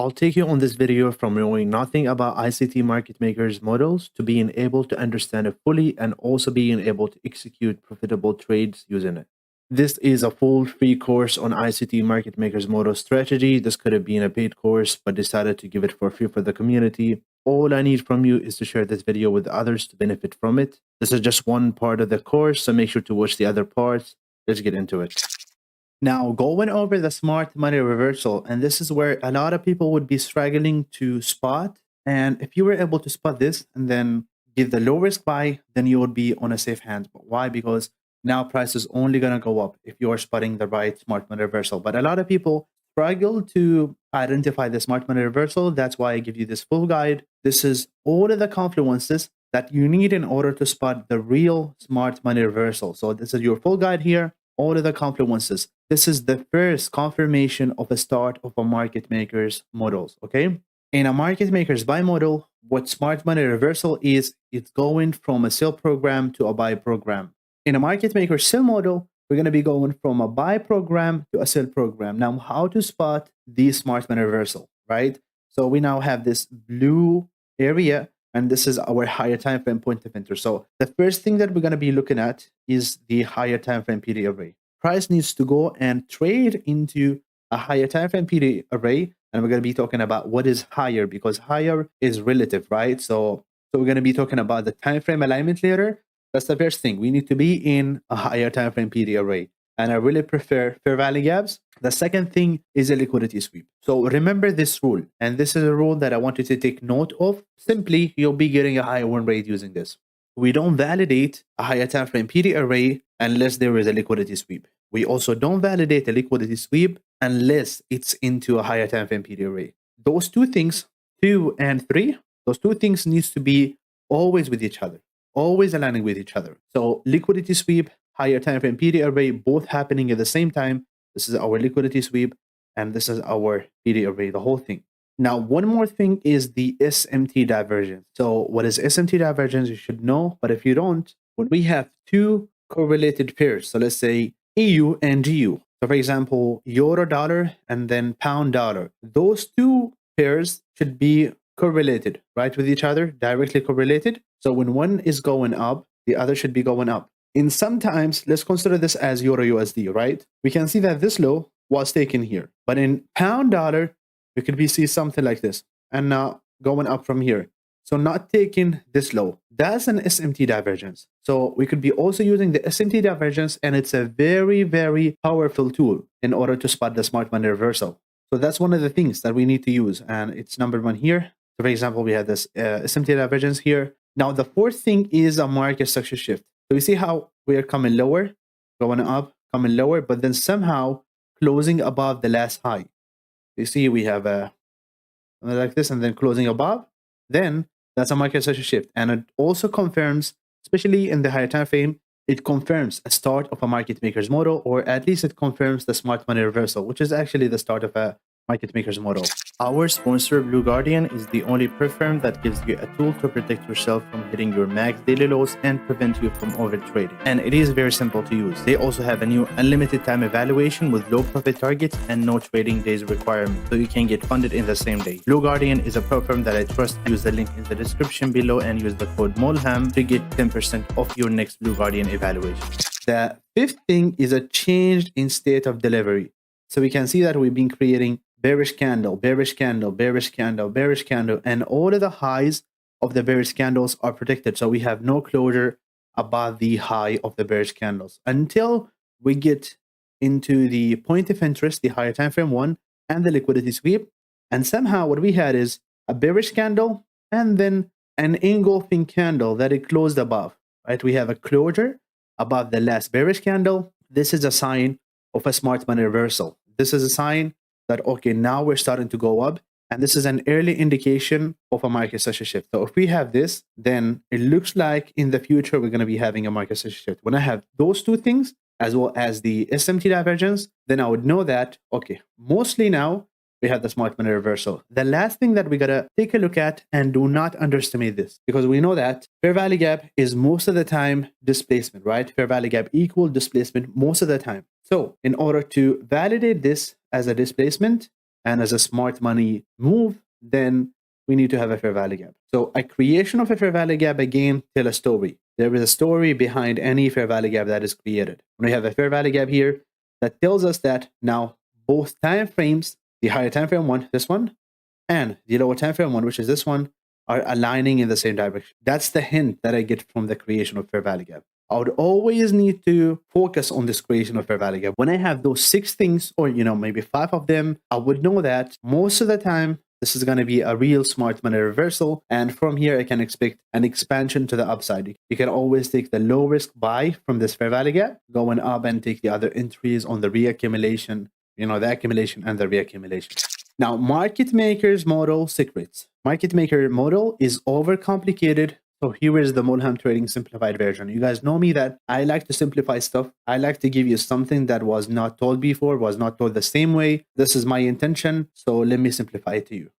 I'll take you on this video from knowing nothing about ICT market makers models to being able to understand it fully and also being able to execute profitable trades using it. This is a full free course on ICT market makers model strategy. This could have been a paid course, but decided to give it for free for the community. All I need from you is to share this video with others to benefit from it. This is just one part of the course, so make sure to watch the other parts. Let's get into it. Now, going over the smart money reversal, and this is where a lot of people would be struggling to spot. And if you were able to spot this and then give the low risk buy, then you would be on a safe hands. But why? Because now price is only going to go up if you are spotting the right smart money reversal. But a lot of people struggle to identify the smart money reversal. That's why I give you this full guide. This is all of the confluences that you need in order to spot the real smart money reversal. So this is your full guide here, all of the confluences. This is the first confirmation of a start of a market maker's models, okay? In a market maker's buy model, what smart money reversal is, it's going from a sell program to a buy program. In a market maker sell model, we're going to be going from a buy program to a sell program. Now, how to spot the smart money reversal, right? So we now have this blue area, and this is our higher time frame point of interest. So the first thing that we're going to be looking at is the higher time frame PD array. Price needs to go and trade into a higher time frame PD array, and we're going to be talking about what is higher, because higher is relative, right? So we're going to be talking about the time frame alignment later. That's the first thing. We need to be in a higher time frame PD array. And I really prefer fair value gaps. The second thing is a liquidity sweep. So remember this rule. And this is a rule that I want you to take note of. Simply, you'll be getting a higher win rate using this. We don't validate a higher time frame PD array unless there is a liquidity sweep. We also don't validate a liquidity sweep unless it's into a higher time frame PD array. Those two things, 2 and 3, those two things needs to be always with each other. Always aligning with each other. So liquidity sweep, higher time frame PD array, both happening at the same time. This is our liquidity sweep, and this is our PD array, the whole thing. Now, one more thing is the SMT divergence. So what is SMT divergence? You should know, but if you don't, when we have two correlated pairs, so let's say EU and GU. So for example, euro dollar and then pound dollar. Those two pairs should be correlated, right, with each other, directly correlated. So when one is going up, the other should be going up. In sometimes, let's consider this as euro USD, right? We can see that this low was taken here. But in pound dollar, we could see something like this. And now going up from here. So not taking this low. That's an SMT divergence. So we could be also using the SMT divergence, and it's a very, very powerful tool in order to spot the smart money reversal. So that's one of the things that we need to use. And it's number one here. So for example, we have this SMT divergence here. Now, the fourth thing is a market structure shift. So we see how we are coming lower, going up, coming lower, but then somehow closing above the last high. You see we have a like this and then closing above. Then that's a market structure shift. And it also confirms, especially in the higher time frame, it confirms a start of a market maker's model, or at least it confirms the smart money reversal, which is actually the start of a market maker's model. Our sponsor, Blue Guardian, is the only prep firm that gives you a tool to protect yourself from hitting your max daily lows and prevent you from overtrading. And it is very simple to use. They also have a new unlimited time evaluation with low profit targets and no trading days requirement, so you can get funded in the same day. Blue Guardian is a prep firm that I trust. Use the link in the description below and use the code MOLHAM to get 10% off your next Blue Guardian evaluation. The fifth thing is a change in state of delivery. So we can see that we've been creating bearish candle, bearish candle, bearish candle, bearish candle, and all of the highs of the bearish candles are protected. So we have no closure above the high of the bearish candles until we get into the point of interest, the higher time frame one, and the liquidity sweep. And somehow what we had is a bearish candle and then an engulfing candle that it closed above, right? We have a closure above the last bearish candle. This is a sign of a smart money reversal. This is a sign that, okay, now we're starting to go up, and this is an early indication of a market structure shift. So if we have this, then it looks like in the future we're going to be having a market structure shift. When I have those two things, as well as the SMT divergence, then I would know that, okay, mostly now we have the smart money reversal. The last thing that we got to take a look at, and do not underestimate this, because we know that fair value gap is most of the time displacement, right? Fair value gap equal displacement most of the time. So in order to validate this as a displacement, and as a smart money move, then we need to have a fair value gap. So a creation of a fair value gap, again, tell a story. There is a story behind any fair value gap that is created. When we have a fair value gap here, that tells us that now both time frames, the higher time frame one, this one, and the lower time frame one, which is this one, are aligning in the same direction. That's the hint that I get from the creation of fair value gap. I would always need to focus on this creation of fair value gap. When I have those 6 things, or maybe 5 of them, I would know that most of the time this is going to be a real smart money reversal. And from here, I can expect an expansion to the upside. You can always take the low risk buy from this fair value gap, going up, and take the other entries on the reaccumulation, the accumulation and the reaccumulation. Now, market makers model secrets. Market maker model is overcomplicated. So here is the Mulham Trading simplified version. You guys know me that I like to simplify stuff. I like to give you something that was not told before, was not told the same way. This is my intention. So let me simplify it to you.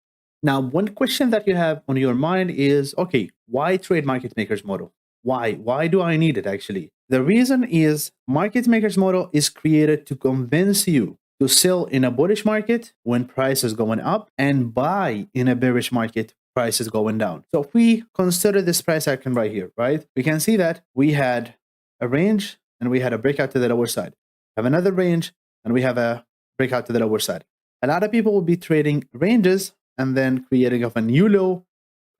Now, one question that you have on your mind is, okay, why trade market makers model? Why? Why do I need it actually? The reason is market makers model is created to convince you to sell in a bullish market when price is going up and buy in a bearish market price is going down. So if we consider this price action right here, right, we can see that we had a range and we had a breakout to the lower side. Have another range and we have a breakout to the lower side. A lot of people will be trading ranges and then creating of a new low,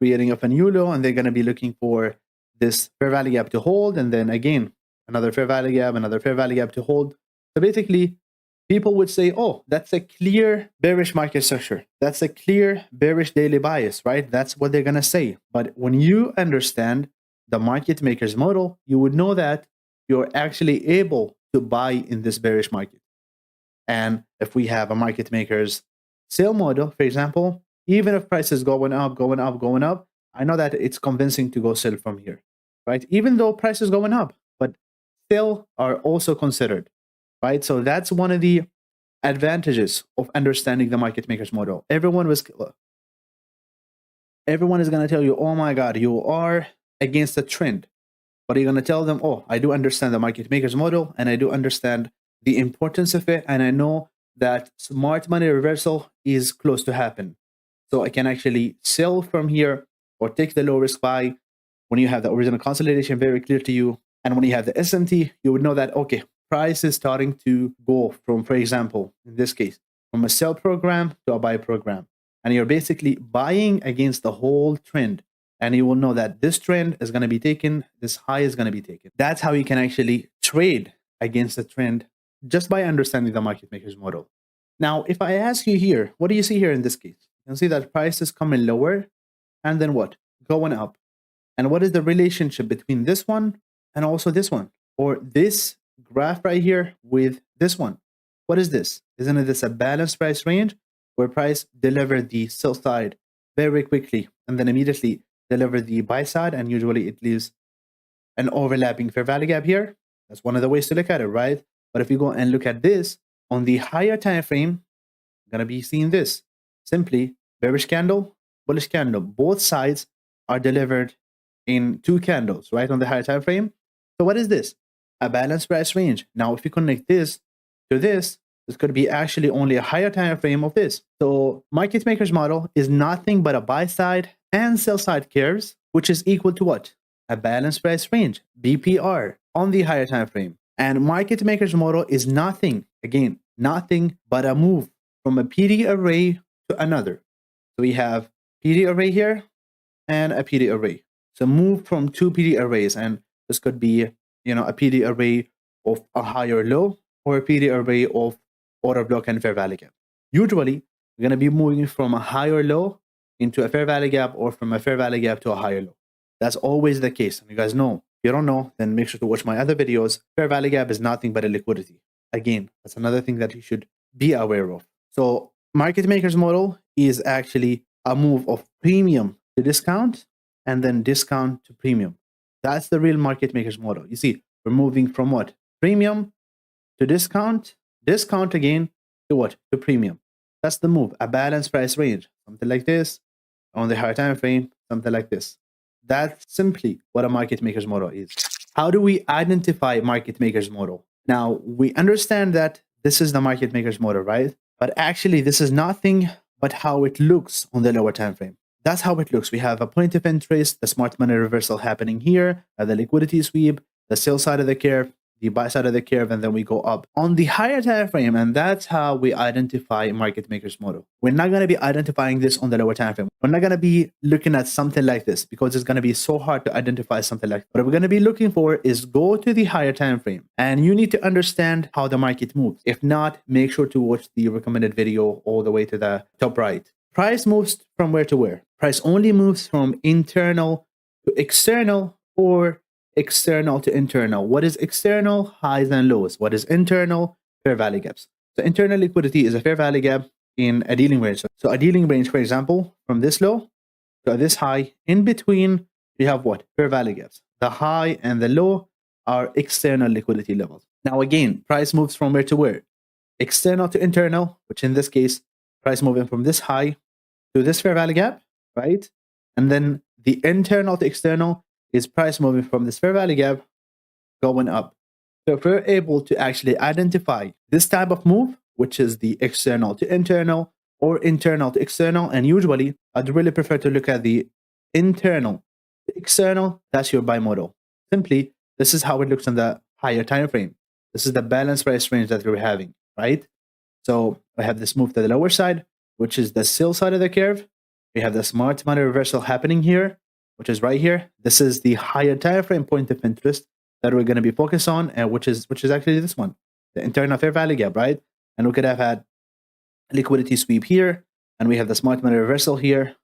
and they're going to be looking for this fair value gap to hold, and then again another fair value gap to hold. So basically, people would say, oh, that's a clear bearish market structure. That's a clear bearish daily bias, right? That's what they're going to say. But when you understand the market makers model, you would know that you're actually able to buy in this bearish market. And if we have a market makers sell model, for example, even if price is going up, I know that it's convincing to go sell from here, right? Even though price is going up, but sell are also considered. Right, so that's one of the advantages of understanding the market makers model. Everyone is going to tell you, oh my God, you are against the trend. But you're going to tell them, oh, I do understand the market makers model and I do understand the importance of it. And I know that smart money reversal is close to happen. So I can actually sell from here or take the low risk buy when you have the original consolidation very clear to you. And when you have the SMT, you would know that, okay, price is starting to go from, for example, in this case, from a sell program to a buy program. And you're basically buying against the whole trend. And you will know that this trend is going to be taken, this high is going to be taken. That's how you can actually trade against the trend just by understanding the market makers model. Now, if I ask you here, what do you see here in this case? You can see that price is coming lower and then what? Going up. And what is the relationship between this one and also this one? Or this graph right here with this one? What is this? Isn't this a balanced price range where price delivered the sell side very quickly and then immediately deliver the buy side, and usually it leaves an overlapping fair value gap here? That's one of the ways to look at it, right? But if you go and look at this on the higher time frame, you're gonna be seeing this simply bearish candle, bullish candle. Both sides are delivered in 2 candles, right, on the higher time frame. So what is this? A balanced price range. Now, if you connect this to this could be actually only a higher time frame of this. So market makers model is nothing but a buy side and sell side curves, which is equal to what? A balanced price range, BPR, on the higher time frame. And market makers model is nothing, again, nothing but a move from a PD array to another. So we have PD array here and a PD array. So move from 2 PD arrays, and this could be, a PD array of a higher low or a PD array of order block and fair value gap. Usually, we're going to be moving from a higher low into a fair value gap or from a fair value gap to a higher low. That's always the case. And you guys know. If you don't know, then make sure to watch my other videos. Fair value gap is nothing but a liquidity. Again, that's another thing that you should be aware of. So market makers model is actually a move of premium to discount and then discount to premium. That's the real market makers model. You see, we're moving from what? Premium to discount, discount again to what? To premium. That's the move. A balanced price range, something like this. On the higher time frame, something like this. That's simply what a market makers model is. How do we identify market makers model? Now, we understand that this is the market makers model, right? But actually, this is nothing but how it looks on the lower time frame. That's how it looks. We have a point of interest, the smart money reversal happening here, the liquidity sweep, the sell side of the curve, the buy side of the curve, and then we go up on the higher time frame. And that's how we identify market makers model. We're not going to be identifying this on the lower time frame. We're not going to be looking at something like this because it's going to be so hard to identify something like that. What we're going to be looking for is go to the higher time frame, and you need to understand how the market moves. If not, make sure to watch the recommended video all the way to the top right. Price moves from where to where? Price only moves from internal to external or external to internal. What is external? Highs and lows. What is internal? Fair value gaps. So internal liquidity is a fair value gap in a dealing range. So a dealing range, for example, from this low to this high, in between, we have what? Fair value gaps. The high and the low are external liquidity levels. Now again, price moves from where to where? External to internal, which in this case, price moving from this high to this fair value gap, right? And then the internal to external is price moving from this fair value gap going up. So if we're able to actually identify this type of move, which is the external to internal or internal to external, and usually I'd really prefer to look at the internal to external, that's your buy model. Simply, this is how it looks on the higher time frame. This is the balanced price range that we're having, right? So I have this move to the lower side, which is the sell side of the curve. We have the smart money reversal happening here, which is right here. This is the higher time frame point of interest that we're going to be focused on, and which is actually this one, the internal fair value gap, right? And we could have had liquidity sweep here, and we have the smart money reversal here,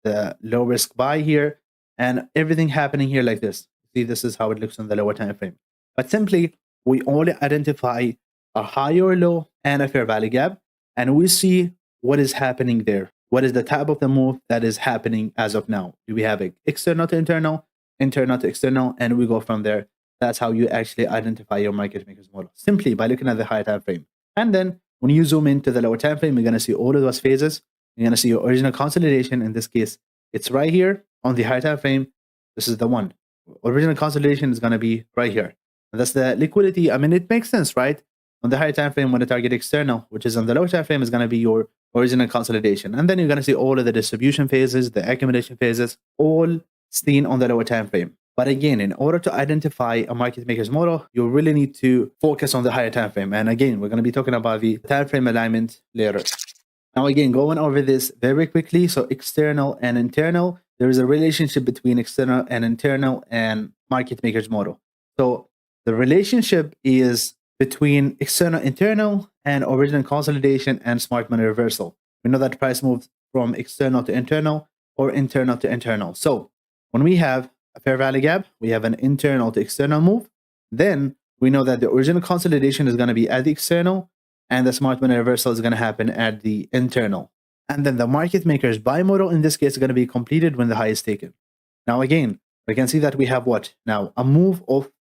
the low risk buy here, and everything happening here like this. See, this is how it looks on the lower time frame. But simply, we only identify a high or low and a fair value gap, and we see what is happening there. What is the type of the move that is happening as of now? Do we have it external to internal, internal to external, and we go from there. That's how you actually identify your market makers model, simply by looking at the higher time frame. And then when you zoom into the lower time frame, you're going to see all of those phases. You're going to see your original consolidation. In this case, it's right here on the higher time frame. This is the one. Original consolidation is going to be right here. And that's the liquidity. I mean, it makes sense, right? On the higher time frame, when the target external, which is on the lower time frame, is going to be your original consolidation. And then you're going to see all of the distribution phases, the accumulation phases, all seen on the lower time frame. But again, in order to identify a market maker's model, you really need to focus on the higher time frame. And again, we're going to be talking about the time frame alignment later. Now, again, going over this very quickly. So external and internal, there is a relationship between external and internal and market maker's model. So the relationship is between external, internal, and original consolidation and smart money reversal. We know that price moves from external to internal or internal to internal. So when we have a fair value gap, we have an internal to external move, then we know that the original consolidation is going to be at the external and the smart money reversal is going to happen at the internal. And then the market maker's buy model in this case is going to be completed when the high is taken. Now again, we can see that we have what? Now a move of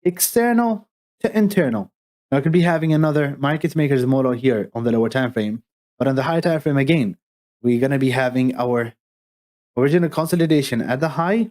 external to internal. Now I could be having another market maker's model here on the lower time frame, but on the higher time frame again, we're going to be having our original consolidation at the high,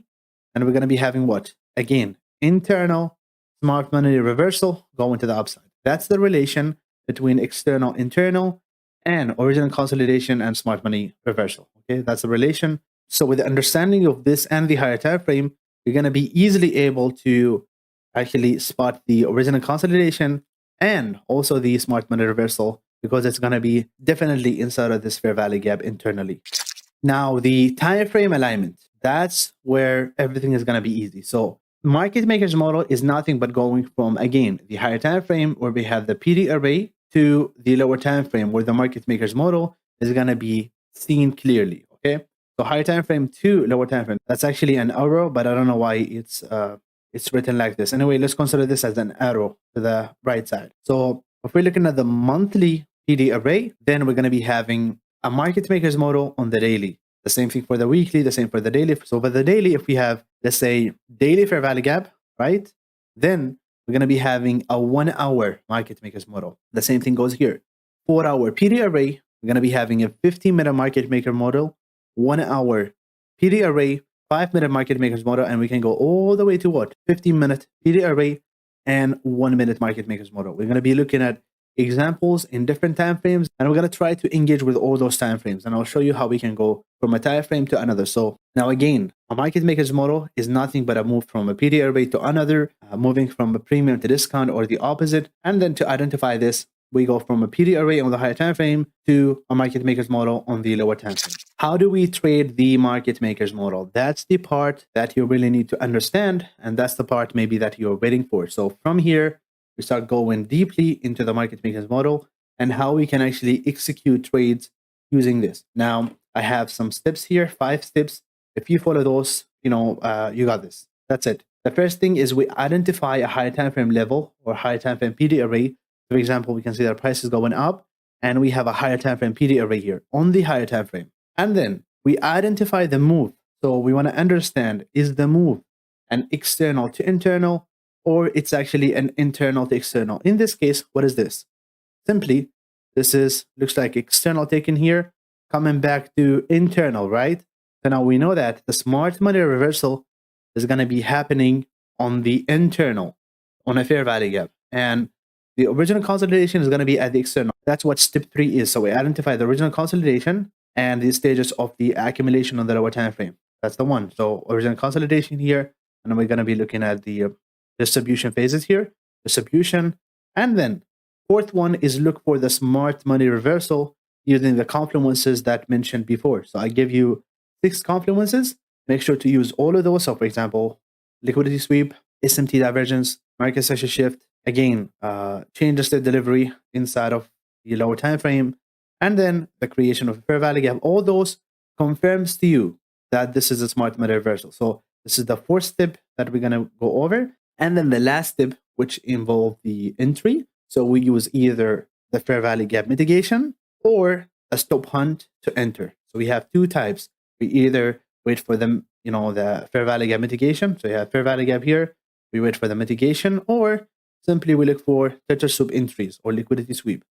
and we're going to be having what? Again, internal smart money reversal going to the upside. That's the relation between external, internal, and original consolidation and smart money reversal. Okay, that's the relation. So with the understanding of this and the higher time frame, you're going to be easily able to actually spot the original consolidation and also the smart money reversal, because it's going to be definitely inside of this fair value gap internally. Now, the time frame alignment, that's where everything is going to be easy. So market maker's model is nothing but going from, again, the higher time frame where we have the PD array to the lower time frame where the market maker's model is going to be seen clearly. Okay, so higher time frame to lower time frame, that's actually an arrow, but I don't know why it's written like this. Anyway, let's consider this as an arrow to the right side. So if we're looking at the monthly PD array, then we're going to be having a market maker's model on the daily. The same thing for the weekly, the same for the daily. So for the daily, if we have, let's say, daily fair value gap, right? Then we're going to be having a 1 hour market maker's model. The same thing goes here. 4 hour PD array, we're going to be having a 15-minute market maker model, 1 hour PD array, 5-minute market maker's model, and we can go all the way to what? 15-minute PD array and 1 minute market maker's model. We're going to be looking at examples in different time frames, and we're going to try to engage with all those time frames, and I'll show you how we can go from a time frame to another. So now again, a market maker's model is nothing but a move from a PD array to another, moving from a premium to discount or the opposite. And then to identify this, we go from a PD array on the higher time frame to a market maker's model on the lower time frame. How do we trade the market maker's model? That's the part that you really need to understand, and that's the part maybe that you're waiting for. So from here, we start going deeply into the market maker's model and how we can actually execute trades using this. Now, I have some steps here, 5 steps. If you follow those, you got this. That's it. The first thing is we identify a higher time frame level or higher time frame PD array. For example, we can see that price is going up and we have a higher time frame PD array here on the higher time frame. And then we identify the move. So we want to understand, is the move an external to internal, or it's actually an internal to external? In this case, what is this? Simply, this looks like external taken here, coming back to internal, right? So now we know that the smart money reversal is going to be happening on the internal, on a fair value gap. And the original consolidation is going to be at the external. That's what step 3 is. So we identify the original consolidation and the stages of the accumulation on the lower time frame. That's the one. So original consolidation here, and we're going to be looking at the distribution phases here, distribution, and then fourth one is look for the smart money reversal using the confluences that mentioned before. So I give you 6 confluences. Make sure to use all of those. So for example, liquidity sweep, SMT divergence, market session shift, again, change the state delivery inside of the lower time frame, and then the creation of a fair value gap. All those confirms to you that this is a smart money reversal. So this is the 4th step that we're going to go over. And then the last step, which involves the entry. So we use either the fair value gap mitigation or a stop hunt to enter. So we have 2 types. We either wait for them, the fair value gap mitigation. So you have fair value gap here. We wait for the mitigation, or simply we look for tether sweep entries or liquidity sweep.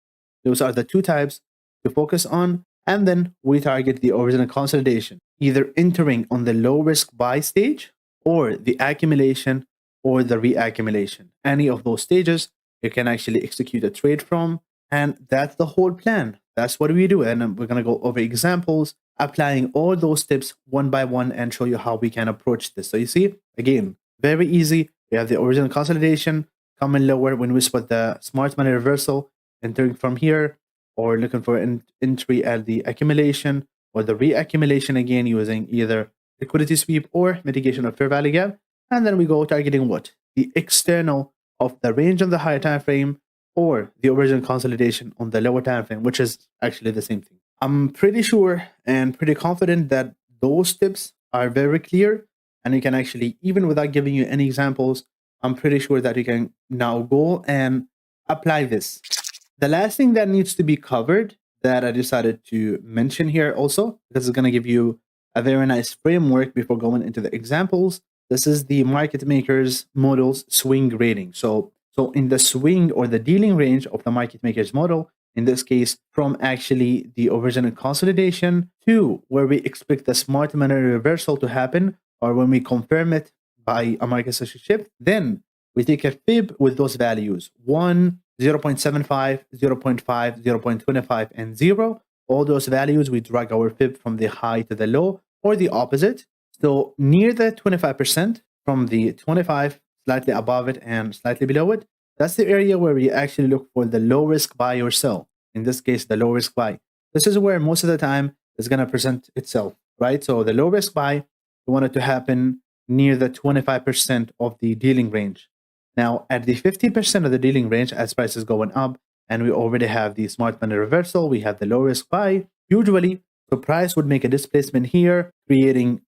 Those are the 2 types to focus on. And then we target the original consolidation, either entering on the low risk buy stage or the accumulation or the reaccumulation. Any of those stages, you can actually execute a trade from. And that's the whole plan. That's what we do. And we're going to go over examples, applying all those tips one by one and show you how we can approach this. So you see, again, very easy. We have the original consolidation coming lower when we spot the smart money reversal, entering from here, or looking for an entry at the accumulation or the reaccumulation, again, using either liquidity sweep or mitigation of fair value gap. And then we go targeting what? The external of the range on the higher time frame or the original consolidation on the lower time frame, which is actually the same thing. I'm pretty sure and pretty confident that those tips are very clear, and you can actually, even without giving you any examples, I'm pretty sure that you can now go and apply this. The last thing that needs to be covered that I decided to mention here also, because it's going to give you a very nice framework before going into the examples. This is the market maker's model's swing rating. So in the swing or the dealing range of the market maker's model, in this case, from actually the original consolidation to where we expect the smart money reversal to happen, or when we confirm it by a market session shift, then we take a fib with those values 1, 0.75, 0.5, 0.25, and 0. All those values, we drag our fib from the high to the low or the opposite. So near the 25%, from the 25, slightly above it and slightly below it, that's the area where we actually look for the low risk buy or sell. In this case, the low risk buy. This is where most of the time it's going to present itself, right? So the low risk buy, we want it to happen near the 25% of the dealing range. Now, at the 50% of the dealing range, as price is going up, and we already have the smart money reversal, we have the low risk buy. Usually, the price would make a displacement here, creating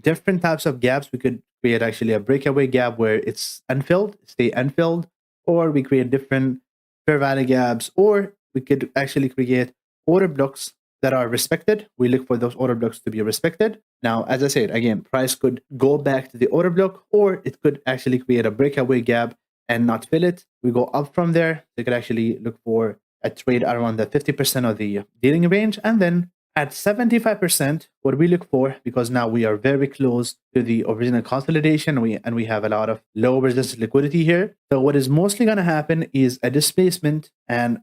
different types of gaps. We could create actually a breakaway gap where it's unfilled, stay unfilled, or we create different fair value gaps, or we could actually create order blocks that are respected. We look for those order blocks to be respected. Now, as I said, again, price could go back to the order block, or it could actually create a breakaway gap and not fill it. We go up from there. You could actually look for a trade around the 50% of the dealing range, and then At 75%, what we look for, because now we are very close to the original consolidation, and we have a lot of low resistance liquidity here. So what is mostly going to happen is a displacement. And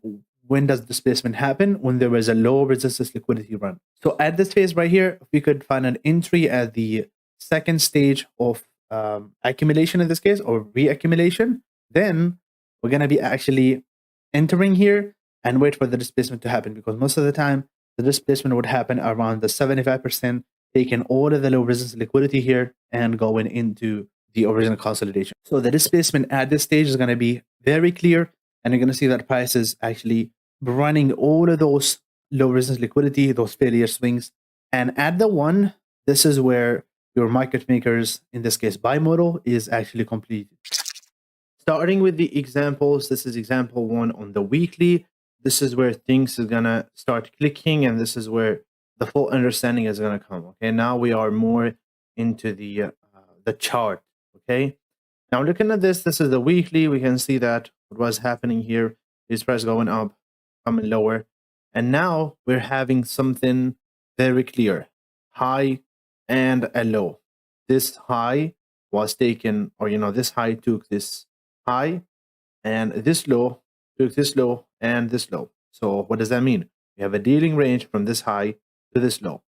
when does displacement happen? When there is a low resistance liquidity run. So at this phase right here, if we could find an entry at the second stage of accumulation in this case, or reaccumulation, then we're going to be actually entering here and wait for the displacement to happen, because most of the time the displacement would happen around the 75%, taking all of the low resistance liquidity here and going into the original consolidation. So the displacement at this stage is going to be very clear, and you're going to see that price is actually running all of those low resistance liquidity, those failure swings. And at the one, this is where your market makers, in this case buy model, is actually completed. Starting with the examples, this is example 1 on the weekly. This is where things are gonna start clicking, and this is where the full understanding is gonna come. Okay, now we are more into the chart. Okay, now looking at this is the weekly. We can see that what was happening here is price going up, coming lower, and now we're having something very clear: high and a low. This high was taken, or this high took this high, and this low took this low and this low. So what does that mean? We have a dealing range from this high to this low.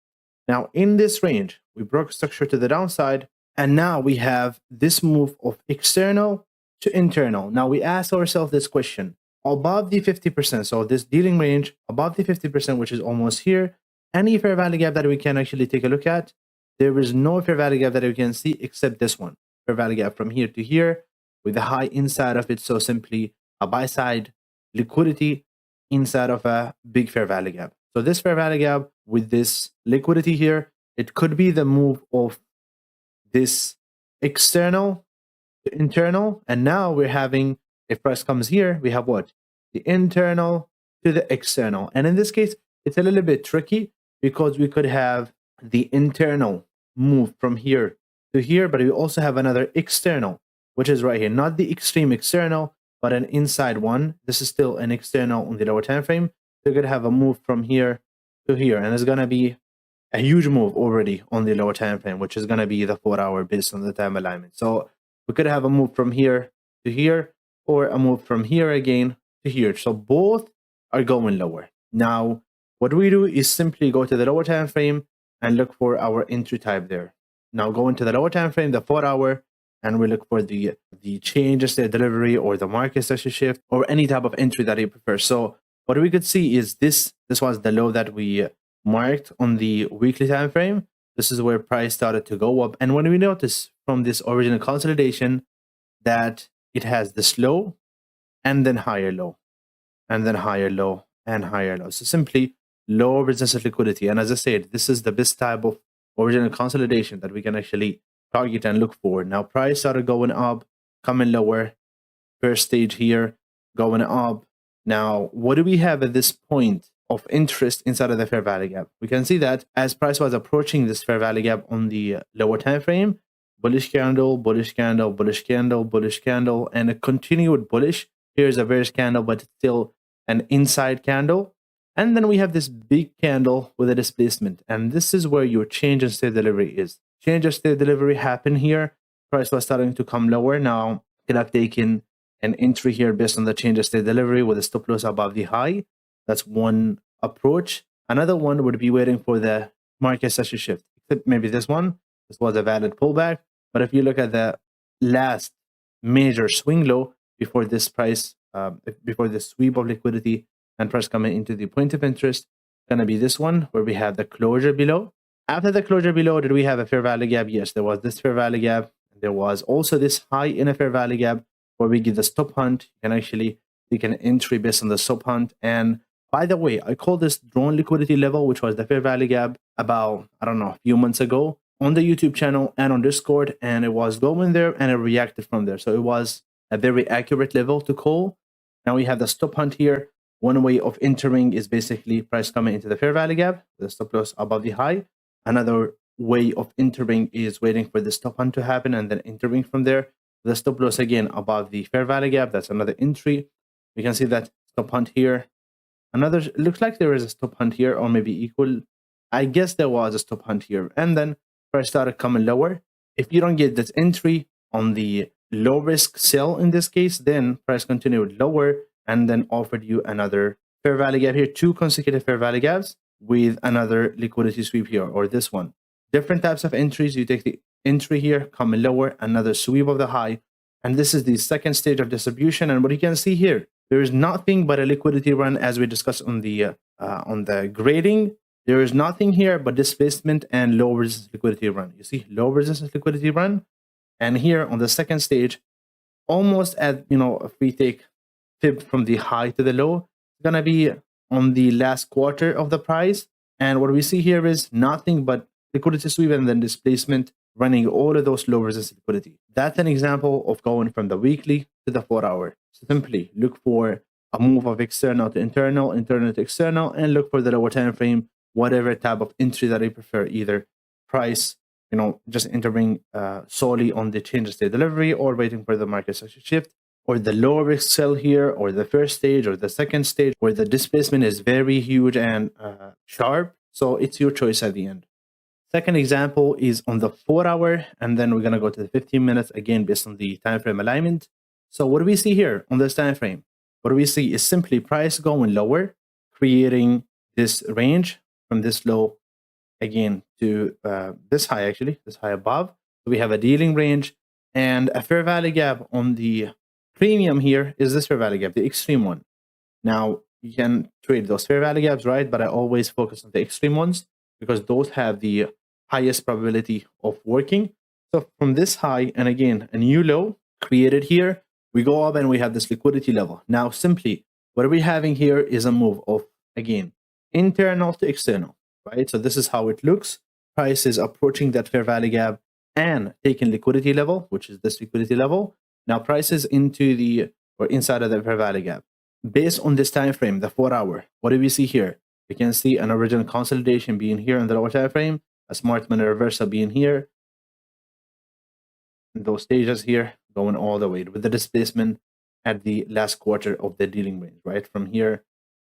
Now in this range, we broke structure to the downside, and now we have this move of external to internal. Now we ask ourselves this question: above the 50%, so this dealing range above the 50%, which is almost here, any fair value gap that we can actually take a look at, there is no fair value gap that we can see except this one, fair value gap from here to here, with the high inside of it. So simply a buy side liquidity inside of a big fair value gap. So this fair value gap with this liquidity here, it could be the move of this external to internal. And now we're having, if price comes here, we have what? The internal to the external. And in this case, it's a little bit tricky, because we could have the internal move from here to here, but we also have another external, which is right here, not the extreme external, but an inside one. This is still an external on the lower time frame. We're going to have a move from here to here, and it's going to be a huge move already on the lower time frame, which is going to be the 4-hour based on the time alignment. So we could have a move from here to here, or a move from here again to here. So both are going lower. Now what we do is simply go to the lower time frame and look for our entry type there. Now go into the lower time frame, the 4-hour, and we look for the change in state delivery, or the market session shift, or any type of entry that you prefer. So what we could see is this was the low that we marked on the weekly time frame. This is where price started to go up, and when we notice from this original consolidation that it has this low, and then higher low, and then higher low, and higher low. So simply low resistance liquidity. And as I said, this is the best type of original consolidation that we can actually target and look for. Now price started going up, coming lower, first stage here, going up. Now what do we have at this point of interest inside of the fair value gap? We can see that as price was approaching this fair value gap on the lower time frame, bullish candle, bullish candle, bullish candle, bullish candle, and a continued bullish. Here's a bearish candle, but still an inside candle. And then we have this big candle with a displacement. And this is where your change in state delivery is. Change of state delivery happened here. Price was starting to come lower. Now could have taken an entry here based on the change of state delivery with a stop loss above the high. That's one approach. Another one would be waiting for the market session shift. Except maybe this one. This was a valid pullback. But if you look at the last major swing low before this price, before the sweep of liquidity and price coming into the point of interest, going to be this one where we have the closure below. After the closure below, did we have a fair value gap? Yes, there was this fair value gap. There was also this high in a fair value gap where we get the stop hunt. You can actually take an entry based on the stop hunt. And by the way, I call this drawn liquidity level, which was the fair value gap about, I don't know, a few months ago on the YouTube channel and on Discord. And it was going there and it reacted from there. So it was a very accurate level to call. Now we have the stop hunt here. One way of entering is basically price coming into the fair value gap, the stop loss above the high. Another way of entering is waiting for the stop hunt to happen and then entering from there. The stop loss again above the fair value gap. That's another entry. We can see that stop hunt here. Another, it looks like there is a stop hunt here, or maybe equal I guess there was a stop hunt here, and then price started coming lower. If you don't get this entry on the low risk sell in this case, then price continued lower and then offered you another fair value gap here, 2 consecutive fair value gaps with another liquidity sweep here, or this one. Different types of entries. You take the entry here, coming lower, another sweep of the high, and this is the second stage of distribution. And what you can see here, there is nothing but a liquidity run, as we discussed on the grading. There is nothing here but displacement and low resistance liquidity run. You see, low resistance liquidity run, and here on the second stage, almost at if we take fib from the high to the low, it's gonna be on the last quarter of the price. And what we see here is nothing but liquidity sweep and then displacement running all of those low resistance liquidity. That's an example of going from the weekly to the 4-hour. Simply look for a move of external to internal, internal to external, and look for the lower time frame, whatever type of entry that you prefer, either price, just entering solely on the change of state delivery, or waiting for the market structure shift, or the lower risk sell here, or the first stage, or the second stage, where the displacement is very huge and sharp. So it's your choice at the end. Second example is on the 4-hour, and then we're going to go to the 15 minutes again based on the time frame alignment. So what do we see here on this time frame? What we see is simply price going lower, creating this range from this low again to this high, actually, this high above. So we have a dealing range and a fair value gap on the premium here is this fair value gap, the extreme one. Now, you can trade those fair value gaps, right? But I always focus on the extreme ones because those have the highest probability of working. So from this high, and again, a new low created here, we go up and we have this liquidity level. Now, simply, what we're having here is a move of, again, internal to external, right? So this is how it looks. Price is approaching that fair value gap and taking liquidity level, which is this liquidity level. Now, price is into the, or inside of the fair value gap. Based on this time frame, the 4-hour, what do we see here? We can see an original consolidation being here in the lower time frame, a smart money reversal being here, and those stages here going all the way with the displacement at the last quarter of the dealing range, right? From here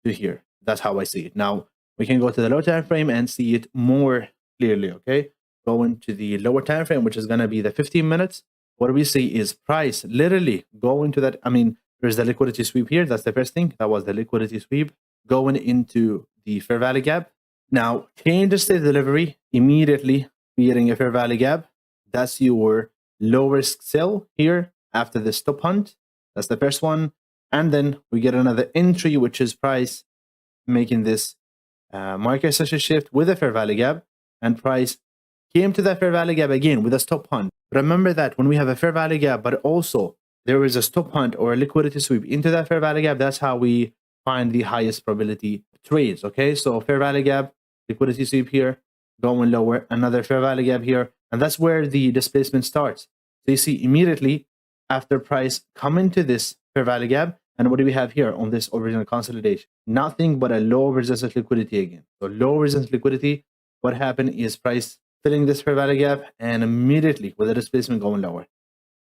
to here. That's how I see it. Now, we can go to the lower time frame and see it more clearly, okay? Going to the lower time frame, which is going to be the 15 minutes. What we see is price literally going to that. I mean, there's the liquidity sweep here. That's the first thing. That was the liquidity sweep going into the fair value gap. Now, change the state delivery immediately, creating a fair value gap. That's your low risk sell here after the stop hunt. That's the first one. And then we get another entry, which is price making this market structure shift with a fair value gap, and price came to that fair value gap again with a stop hunt. Remember that when we have a fair value gap, but also there is a stop hunt or a liquidity sweep into that fair value gap, that's how we find the highest probability trades. Okay, so fair value gap, liquidity sweep here, going lower, another fair value gap here, and that's where the displacement starts. So you see immediately after price come into this fair value gap, and what do we have here on this original consolidation? Nothing but a low resistance liquidity again. So low resistance liquidity, what happened is price filling this fair value gap and immediately with the displacement going lower.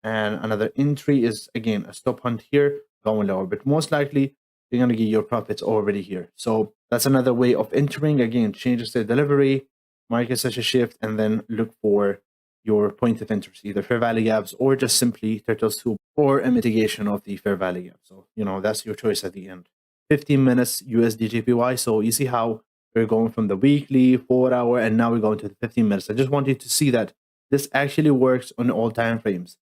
And another entry is again a stop hunt here going lower, but most likely you're going to get your profits already here. So that's another way of entering. Again, changes the delivery, market such a shift, and then look for your point of interest, either fair value gaps or just simply turtle soup or a mitigation of the fair value gap. So, that's your choice at the end. 15 minutes USD JPY. So you see how we're going from the weekly, 4-hour, and now we're going to the 15 minutes. I just want you to see that this actually works on all time frames.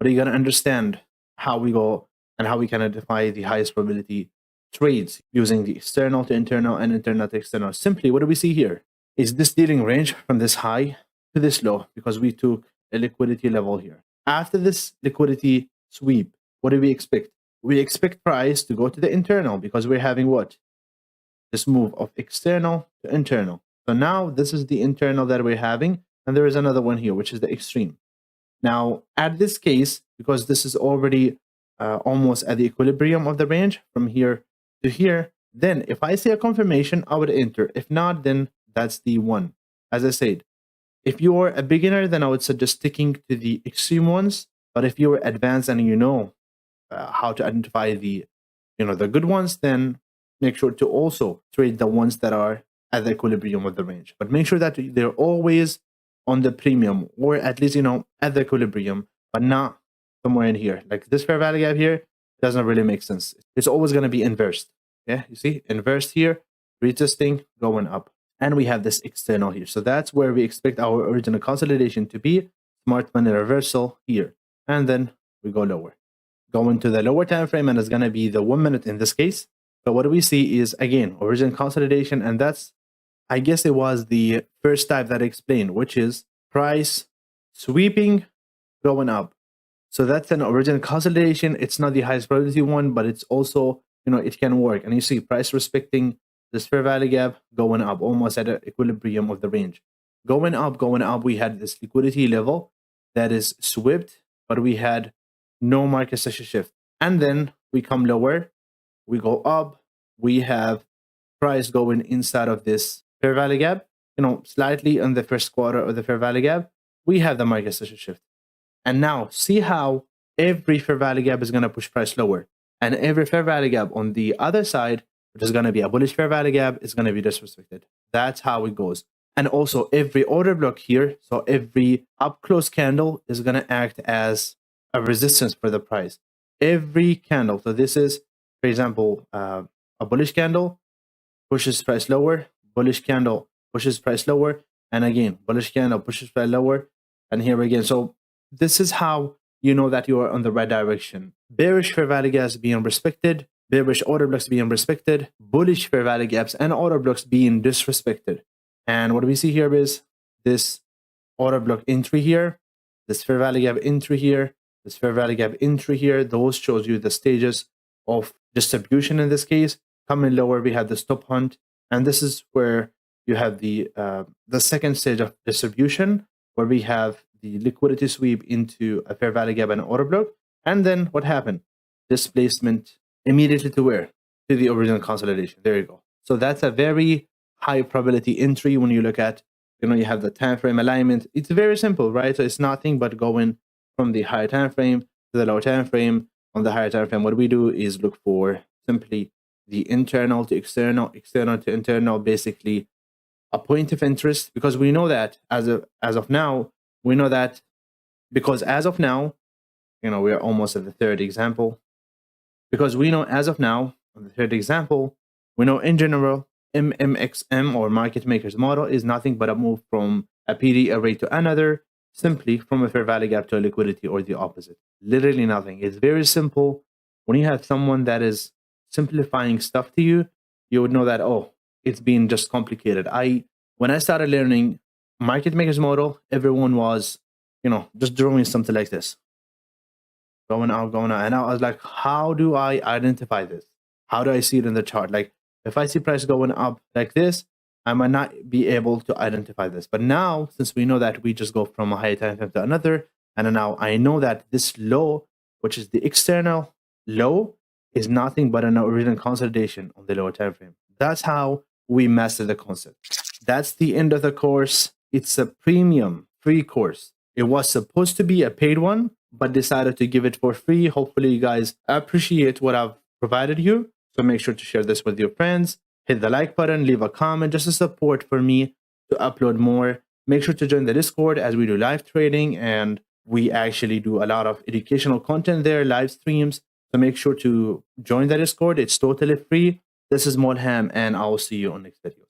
But you're going to understand how we go and how we can identify the highest probability trades using the external to internal and internal to external. Simply, what do we see here? Is this dealing range from this high to this low, because we took a liquidity level here. After this liquidity sweep, what do we expect? We expect price to go to the internal because we're having what? This move of external to internal. So now this is the internal that we're having, and there is another one here, which is the extreme. Now, at this case, because this is already almost at the equilibrium of the range from here to here, then if I see a confirmation, I would enter. If not, then that's the one. As I said, if you're a beginner, then I would suggest sticking to the extreme ones. But if you're advanced and you know how to identify the good ones, then make sure to also trade the ones that are at the equilibrium of the range. But make sure that they're always on the premium, or at least, at the equilibrium, but not somewhere in here. Like this fair value gap here doesn't really make sense. It's always going to be inversed. Yeah, you see, inversed here, retesting, going up. And we have this external here. So that's where we expect our original consolidation to be. Smart money reversal here. And then we go lower. Go into the lower time frame, and it's going to be the 1 minute in this case. So what we see is, again, original consolidation. And that's, I guess it was the first type that I explained, which is price sweeping, going up. So that's an original consolidation. It's not the highest probability one, but it's also, it can work. And you see price respecting this fair value gap, going up almost at an equilibrium of the range. Going up, we had this liquidity level that is swept, but we had no market session shift. And then we come lower, we go up, we have price going inside of this fair value gap, slightly in the first quarter of the fair value gap, we have the market session shift. And now see how every fair value gap is going to push price lower. And every fair value gap on the other side, which is going to be a bullish fair value gap, is going to be disrespected. That's how it goes. And also every order block here, so every up close candle is going to act as a resistance for the price. Every candle. So this is, for example, a bullish candle pushes price lower, bullish candle pushes price lower, and again, bullish candle pushes price lower, and here again. So this is how you know that you are on the right direction. Bearish fair value gaps being respected, bearish order blocks being respected, bullish fair value gaps and order blocks being disrespected. And what we see here is this order block entry here, this fair value gap entry here, this fair value gap entry here. Those shows you the stages of distribution in this case. Coming lower, we have the stop hunt, and this is where you have the second stage of distribution, where we have the liquidity sweep into a fair value gap and order block. And then what happened? Displacement immediately to where? To the original consolidation. There you go. So that's a very high probability entry when you look at, you have the time frame alignment. It's very simple, right? So it's nothing but going from the higher time frame to the lower time frame. On the higher time frame, what we do is look for simply the internal to external, external to internal, basically a point of interest, because we know that as of now, we know that because as of now, we are almost at the third example, because we know as of now, on the third example, we know in general, MMXM or market makers model is nothing but a move from a PD array to another, simply from a fair value gap to a liquidity, or the opposite. Literally nothing. It's very simple. When you have someone that is simplifying stuff to you, you would know that, oh, it's been just complicated. When I started learning market makers model, everyone was, just drawing something like this. Going out. And I was like, how do I identify this? How do I see it in the chart? Like, if I see price going up like this, I might not be able to identify this. But now, since we know that we just go from a higher time frame to another, and now I know that this low, which is the external low, is nothing but an original consolidation on the lower time frame. That's how we master the concept. That's the end of the course. It's a premium free course. It was supposed to be a paid one, but decided to give it for free. Hopefully you guys appreciate what I've provided you. So make sure to share this with your friends. Hit the like button, leave a comment, just a support for me to upload more. Make sure to join the Discord as we do live trading, and we actually do a lot of educational content there, live streams. So make sure to join the Discord. It's totally free. This is Molham, and I will see you on next video.